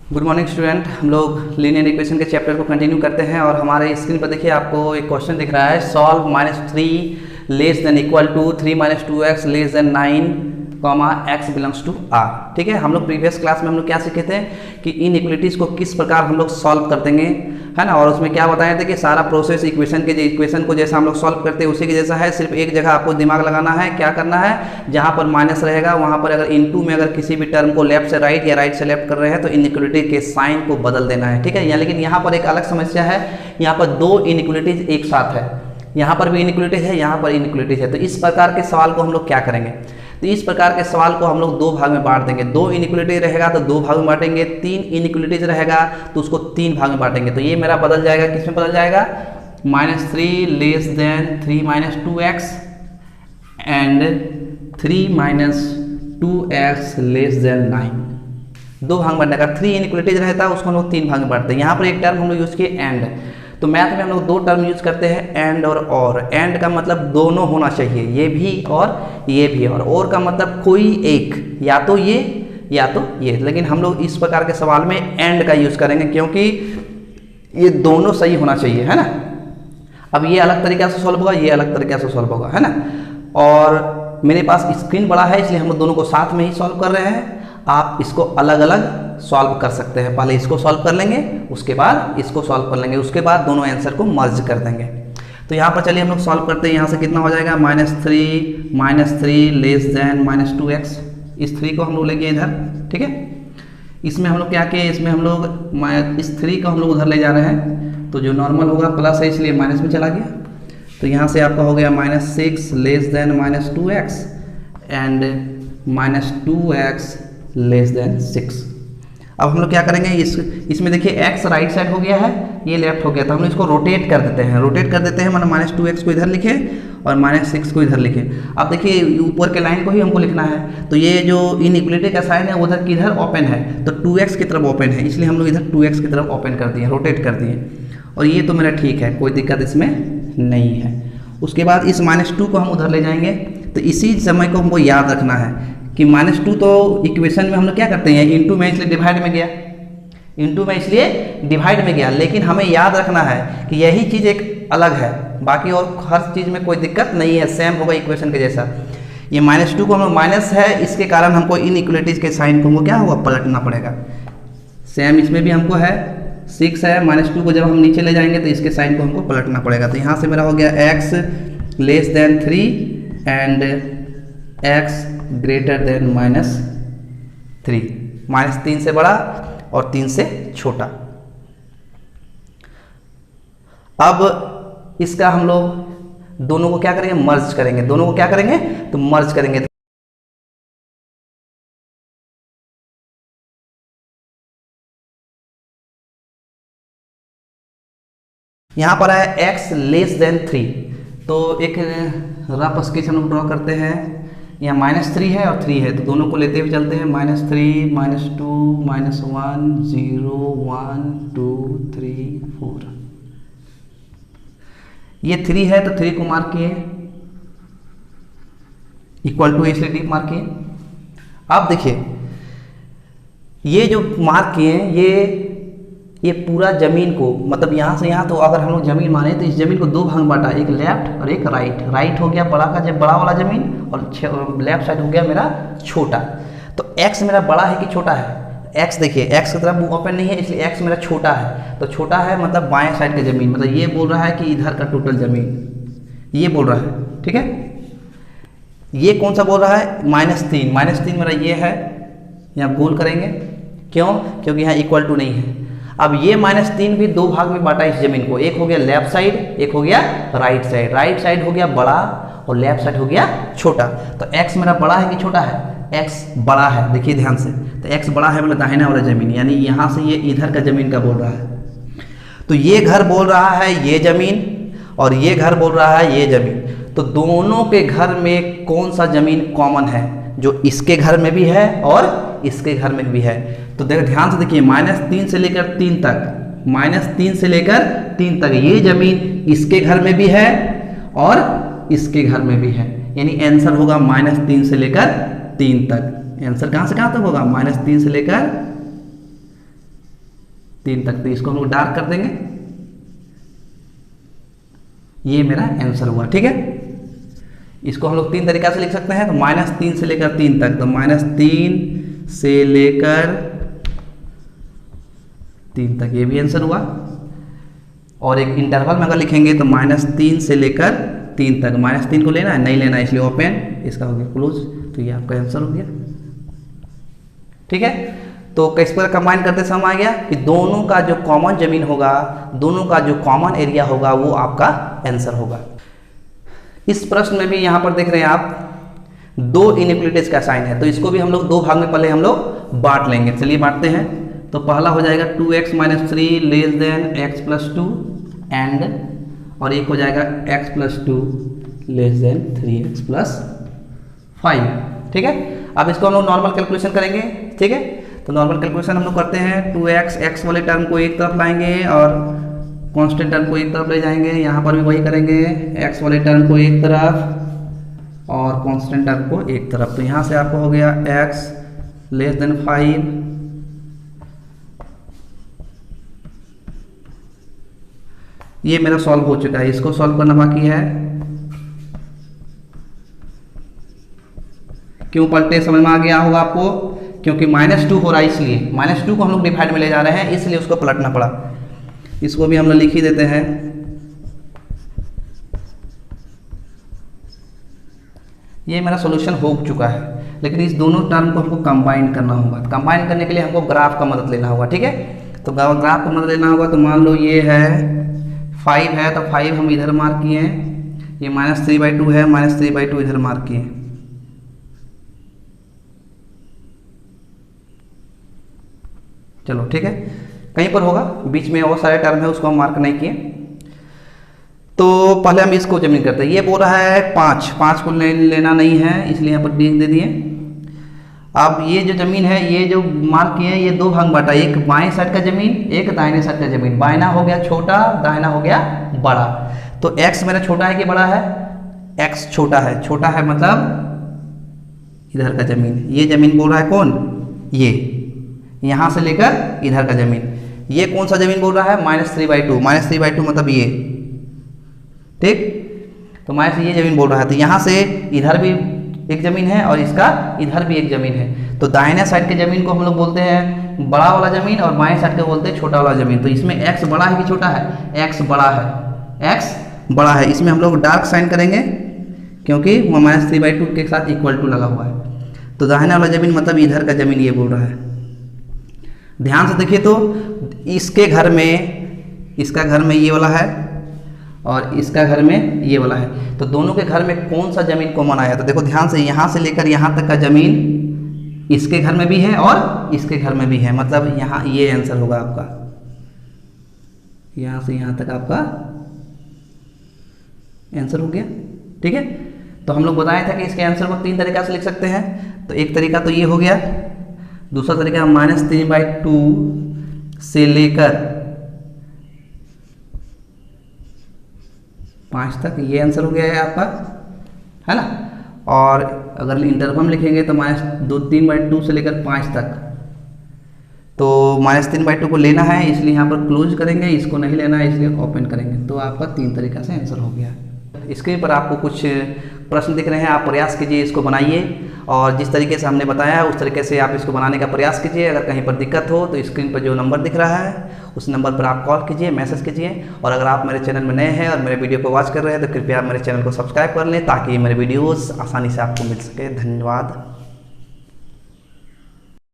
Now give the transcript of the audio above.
Good morning student. हम लोग linear equation के चैप्टर को कंटिन्यू करते हैं और हमारे स्क्रीन पर देखिए आपको एक क्वेश्चन दिख रहा है, solve -3 less than equal to 3 - 2x less than 9 x belongs to r। ठीक है, हम लोग प्रीवियस क्लास में हम लोग क्या सीखे थे कि इन इक्वलिटीज़ को किस प्रकार हम लोग सॉल्व कर देंगे, है ना। और उसमें क्या बताया था कि सारा प्रोसेस इक्वेशन को जैसा हम लोग सॉल्व करते हैं उसी के जैसा है, सिर्फ एक जगह आपको दिमाग लगाना है। क्या करना है, जहाँ पर माइनस रहेगा वहाँ पर अगर इनटू में अगर किसी भी टर्म को लेफ्ट से राइट या राइट से लेफ्ट कर रहे हैं तो इनइक्वलिटी के साइन को बदल देना है। ठीक है, लेकिन यहाँ पर एक अलग समस्या है, यहाँ पर दो इनइक्वलिटीज एक साथ है, यहाँ पर भी इनइक्वलिटीज है, यहाँ पर इनइक्वलिटीज है। तो इस प्रकार के सवाल को हम लोग क्या करेंगे, तो इस प्रकार के सवाल को हम लोग दो भाग में बांट देंगे। दो इनइक्वलिटी रहेगा तो दो भाग में बांटेंगे, तीन इनइक्वलिटीज रहेगा तो उसको तीन भाग में बांटेंगे। तो ये मेरा बदल जाएगा, किसमें बदल जाएगा, -3 less then 3 - 2x and 3 - 2x less than 9। दो भाग में बांटने का, 3 इनइक्वलिटीज रहता है उसको हम लोग तीन भाग में बांटते हैं। यहाँ पर एक टर्म हम लोग यूज़ किए एंड, तो मैथ में हम लोग दो टर्म यूज करते हैं, एंड और। एंड का मतलब दोनों होना चाहिए, ये भी और ये भी, और का मतलब कोई एक, या तो ये या तो ये। लेकिन हम लोग इस प्रकार के सवाल में एंड का यूज करेंगे क्योंकि ये दोनों सही होना चाहिए, है ना। अब ये अलग तरीके से सॉल्व होगा, ये अलग तरीके से सॉल्व होगा, है ना। और मेरे पास स्क्रीन बड़ा है इसलिए हम लोग दोनों को साथ में ही सॉल्व कर रहे हैं। आप इसको अलग अलग सॉल्व कर सकते हैं, पहले इसको सॉल्व कर लेंगे, उसके बाद इसको सॉल्व कर लेंगे, उसके बाद दोनों आंसर को मर्ज कर देंगे। तो यहाँ पर चलिए हम लोग सॉल्व करते हैं। यहाँ से कितना हो जाएगा, -3 लेस देन -2x। इस 3 को हम लोग लेंगे इधर, ठीक है। इसमें हम लोग क्या किए, इसमें हम लोग इस 3 को हम लोग उधर ले जा रहे हैं, तो जो नॉर्मल होगा प्लस है इसलिए माइनस में चला गया। तो यहाँ से आपका हो गया -6 less than -2x and -2x less then 6। अब हम लोग क्या करेंगे, इसमें देखिए x राइट साइड हो गया है, ये लेफ्ट हो गया, तो हम लोग इसको रोटेट कर देते हैं। मतलब -2x को इधर लिखे और -6 को इधर लिखे। अब देखिए ऊपर के लाइन को ही हमको लिखना है, तो ये जो इनइक्वलिटी का साइन है उधर किधर ओपन है, तो 2x की तरफ ओपन है, इसलिए हम लोग इधर 2x की तरफ ओपन कर दिए, रोटेट कर दिए। और ये तो मेरा ठीक है, कोई दिक्कत इसमें नहीं है। उसके बाद इस -2 को हम उधर ले जाएंगे, तो इसी समय को हमको याद रखना है कि -2 तो इक्वेशन में हम लोग क्या करते हैं, इनटू में इसलिए डिवाइड में गया, इनटू में इसलिए डिवाइड में गया। लेकिन हमें याद रखना है कि यही चीज़ एक अलग है, बाकी और हर चीज़ में कोई दिक्कत नहीं है, सेम होगा इक्वेशन के जैसा। ये -2 को हम लोग माइनस है, इसके कारण हमको इन इक्वलिटीज़ के साइन को हमको क्या होगा, पलटना पड़ेगा। सेम इसमें भी हमको है, 6 है, -2 को जब हम नीचे ले जाएंगे तो इसके साइन को हमको पलटना पड़ेगा। तो यहाँ से मेरा हो गया x less than 3 and x greater than -3, -3 से बड़ा और 3 से छोटा। अब इसका हम लोग दोनों को क्या करेंगे, मर्ज करेंगे। दोनों को क्या करेंगे, तो मर्ज करेंगे। यहाँ पर है x लेस देन 3, तो एक रफ स्केच हम लोग ड्रॉ करते हैं। यहाँ -3 है और 3 है, तो दोनों को लेते हुए चलते हैं, -3 -2 -1 0 1 2 3 4। ये 3 है तो 3 को मार्क किए, इक्वल टू इसलिए डीप मार्क किए। अब देखिए ये जो मार्क किए हैं, ये पूरा जमीन को, मतलब यहाँ से यहाँ, तो अगर हम लोग जमीन माने तो इस जमीन को दो भाग में बांटा, एक लेफ्ट और एक राइट। राइट हो गया बड़ा का जब बड़ा वाला जमीन, और लेफ्ट साइड हो गया मेरा छोटा। तो x मेरा बड़ा है कि छोटा है, x देखिए x की तरफ ओपन नहीं है इसलिए x मेरा छोटा है। तो छोटा है मतलब बाएं साइड की जमीन, मतलब ये बोल रहा है कि इधर का टोटल जमीन, ये बोल रहा है, ठीक है। ये कौन सा बोल रहा है, -3 मेरा ये है, यहाँ गोल करेंगे, क्यों, क्योंकि यहाँ इक्वल टू नहीं है। अब ये -3 भी दो भाग में बांटा इस जमीन को, एक हो गया लेफ्ट साइड, एक हो गया राइट साइड। राइट साइड हो गया बड़ा और लेफ्ट साइड हो गया छोटा। तो x मेरा बड़ा है कि छोटा है, x बड़ा है, देखिए ध्यान से। तो x बड़ा है मतलब दाहिना वाला जमीन, यानी यहाँ से ये इधर का जमीन का बोल रहा है। तो ये घर बोल रहा है ये जमीन, और ये घर बोल रहा है ये जमीन। तो दोनों के घर में कौन सा जमीन कॉमन है, जो इसके घर में भी है और इसके घर में भी है। तो देखो ध्यान से देखिए, -3 से लेकर 3 तक, -3 से लेकर 3 तक ये जमीन इसके घर में भी है और इसके घर में भी है, यानी आंसर होगा -3 से लेकर 3 तक। आंसर कहाँ से कहाँ तक होगा, -3 से लेकर 3 तक, तो इसको हम लोग डार्क कर देंगे। ये मेरा आंसर हुआ, ठीक है। इसको हम लोग 3 तरीका से लिख सकते हैं, तो -3 से लेकर 3 तक, तो -3 से लेकर 3 तक, ये भी आंसर हुआ। और एक इंटरवल में अगर लिखेंगे तो -3 से लेकर 3 तक, -3 को लेना है, नहीं लेना है, इसलिए ओपन, इसका हो गया क्लोज, तो ये आपका आंसर हो गया, ठीक है। तो किस पर कंबाइन करते समय आ गया कि दोनों का जो कॉमन जमीन होगा, दोनों का जो कॉमन एरिया होगा, वो आपका आंसर होगा। इस प्रश्न में भी यहाँ पर देख रहे हैं आप 2 इनइक्वालिटीज का साइन है, तो इसको भी हम लोग 2 भाग में पहले हम लोग बांट लेंगे। चलिए बांटते हैं। तो पहला हो जाएगा 2x - 3 less then x + 2 and, और एक हो जाएगा x + 2 लेस देन 3x + 5, ठीक है। अब इसको हम लोग नॉर्मल कैलकुलेशन करेंगे, ठीक है। तो नॉर्मल कैलकुलेशन हम लोग करते हैं, 2x, x वाले टर्म को एक तरफ लाएंगे और कांस्टेंट टर्म को एक तरफ ले जाएंगे। यहाँ पर भी वही करेंगे, x वाले टर्म को एक तरफ और कांस्टेंट टर्म को एक तरफ। तो यहाँ से आपको हो गया x लेस देन 5, ये मेरा सॉल्व हो चुका है। इसको सॉल्व करना बाकी है। क्यों पलटे, समझ में आ गया होगा आपको, क्योंकि -2 हो रहा है, इसलिए -2 को हम लोग डिवाइड में ले जा रहे हैं, इसलिए उसको पलटना पड़ा। इसको भी हम लोग लिख ही देते हैं। ये मेरा सॉल्यूशन हो चुका है, लेकिन इस दोनों टर्म को हमको कंबाइन करना होगा। कंबाइन करने के लिए हमको ग्राफ का मदद लेना होगा, ठीक है। तो ग्राफ का मदद लेना होगा, तो मान लो ये है 5 है, तो 5 हम इधर मार्क किए हैं, ये -3/2 है, -3/2 इधर मार्क किए। चलो ठीक है, कहीं पर होगा बीच में और सारे टर्म है, उसको हम मार्क नहीं किए। तो पहले हम इसको जमीन करते हैं। ये बोल रहा है 5 को लेना नहीं है, इसलिए यहाँ पर दे दिए। अब ये जो जमीन है, ये जो मार्क किए हैं, ये 2 भाग बांटा, एक बाएं साइड का जमीन, एक दाहिने साइड का जमीन। बायना हो गया छोटा, दाहिना हो गया बड़ा। तो x मेरा छोटा है कि बड़ा है? x छोटा है। छोटा है मतलब इधर का जमीन, ये जमीन बोल रहा है कौन? ये यहाँ से लेकर इधर का जमीन। ये कौन सा जमीन बोल रहा है? -3/2। -3/2 मतलब ये, ठीक। तो माइनस ये जमीन बोल रहा है, तो यहाँ से इधर भी एक जमीन है और इसका इधर भी एक जमीन है। तो दाहिने साइड के जमीन को हम लोग बोलते हैं बड़ा वाला जमीन और बाएं साइड को बोलते हैं छोटा वाला जमीन। तो इसमें x बड़ा है कि छोटा है? x बड़ा है, x बड़ा है। इसमें हम लोग डार्क साइन करेंगे क्योंकि वो -3/2 के साथ इक्वल टू लगा हुआ है। तो दाहिना वाला जमीन मतलब इधर का जमीन ये बोल रहा है। ध्यान से देखिए, तो इसके घर में, इसका घर में ये वाला है और इसका घर में ये वाला है। तो दोनों के घर में कौन सा जमीन कॉमन आया? तो देखो ध्यान से, यहाँ से लेकर यहाँ तक का जमीन इसके घर में भी है और इसके घर में भी है, मतलब यहाँ ये आंसर होगा आपका। यहाँ से यहाँ तक आपका आंसर हो गया, ठीक है। तो हम लोग बताया था कि इसके आंसर को 3 तरीका से लिख सकते हैं। तो एक तरीका तो ये हो गया, दूसरा तरीका -3/2 से लेकर 5 तक, ये आंसर हो गया है आपका, है ना। और अगर इंटरवल लिखेंगे तो -3/2 से लेकर 5 तक। तो -3/2 को लेना है, इसलिए यहाँ पर क्लोज करेंगे, इसको नहीं लेना है इसलिए ओपन करेंगे। तो आपका 3 तरीका से आंसर हो गया। स्क्रीन पर आपको कुछ प्रश्न दिख रहे हैं, आप प्रयास कीजिए, इसको बनाइए और जिस तरीके से हमने बताया उस तरीके से आप इसको बनाने का प्रयास कीजिए। अगर कहीं पर दिक्कत हो तो स्क्रीन पर जो नंबर दिख रहा है उस नंबर पर आप कॉल कीजिए, मैसेज कीजिए। और अगर आप मेरे चैनल में नए हैं और मेरे वीडियो को वॉच कर रहे हैं तो कृपया मेरे चैनल को सब्सक्राइब कर लें ताकि मेरे वीडियोस आसानी से आपको मिल सके। धन्यवाद।